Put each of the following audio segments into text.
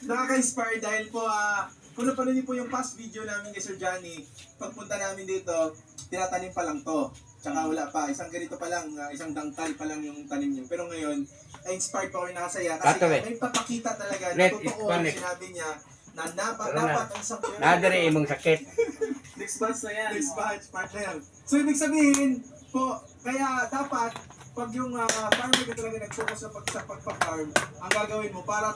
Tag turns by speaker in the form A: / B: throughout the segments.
A: nakaka-inspire dahil po, kung napanood niyo po yung past video namin kay Sir Johnny, pagpunta namin dito, tinatanim pa lang to. Tsaka wala pa, isang ganito pa lang, isang dangkal pa lang yung tanim niyo. Pero ngayon, inspired po kami nakasaya kasi may papakita talaga na totoo yung sinabi niya na dapat ang isang
B: Nadari imong sakit.
A: next batch na yan. Next batch, partner. So, ibig sabihin po, kaya dapat, pag yung farmer ka talaga nag-focus sa pagpa-farm, ang gagawin mo para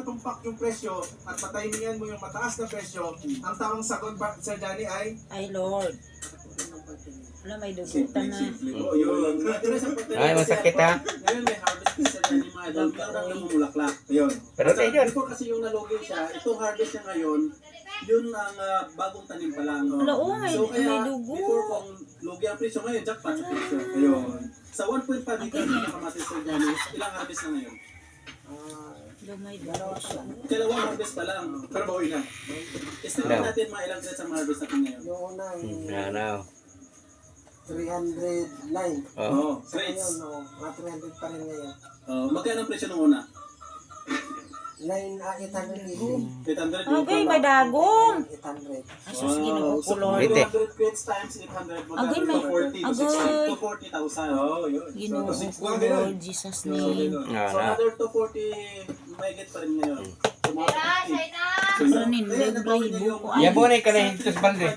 A: tumpak yung presyo at patayimingan mo yung mataas na presyo, ang tamang sagot sa Johnny ay
C: Lord. Wala, may dugutan na.
B: Ay, masakit ha.
D: Ngayon may harvest sa Johnny mga idol, meron lang namumulaklak.
A: Ayun.
B: Pero tayo
D: Before kasi yung nalugin siya, itong harvest niya ngayon, yun ang bagong tanim pa lang.
C: Wala, may dugo.
D: Before kung lugi ang presyo ngayon, jackpot sa presyo.
A: Ayun.
D: Sa 1.5 hectares na kamatis sa Johnny, ilang harvest na ngayon?
C: May dugo siya.
D: Dalawang harvest pa lang.
A: Pero bawi na.
D: Estimate natin mga ilang grades ang harvest natin ngayon.
E: Yung una,
B: Ano?
E: 309.
B: Oh.
D: Grades.
E: Ngayon, mga 300 pa rin ngayon.
D: Magkano ang presyo nung una?
E: 800
D: 800.
C: Okay, may dagong.
E: 800.
C: Asus, ginoo ko, Lord.
D: 200 grades times 800.
C: Agay, may- agay.
D: 240,000.
A: Oo, yun.
C: Ginoo
A: So,
C: ko, Lord, Jesus name.
D: So another 240 may get pa rin ngayon. So, mga 50.
C: Kanin, naglahibo ko.
B: Yabonay ka na hintos balde.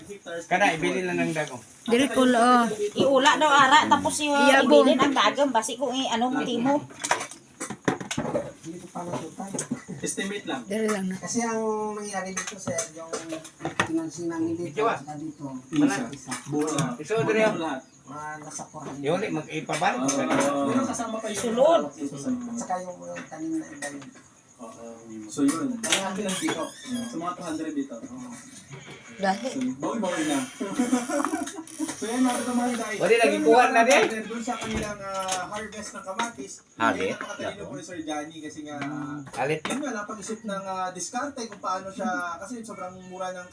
B: Kana, ibili lang ng dagong.
F: Diri ko lo.
C: Iula daw ara, tapos yung ibilin ang dagam. Basi kung timo.
E: Hindi ko pa natutan.
D: Estimate lang.
F: Diri lang na.
E: Kasi ang nangyari dito, sir, yung pinansinang dito,
B: Ito,
E: saka dito. Isa.
D: Buo.
B: Iso diri ang
D: lahat.
E: Mga nasa 400.
B: yun mag-ipabalik.
D: Pero kasama pa yung
C: Sulod.
E: At saka yung tanim na iba yun.
A: So, yun.
D: Ang akin lang dito. Sa mga 200 dito.
F: Dahil.
A: Bawi na. So, yan mga katamari dahil.
B: Wali lagi kuha na din.
A: Doon sa kanilang harvest ng kamatis,
B: Harvest?
A: napakatalino po ni Sir Johnny kasi nga,
B: Alit.
A: yun nga, napag-isip ng diskarte kung paano siya, kasi sobrang mura ng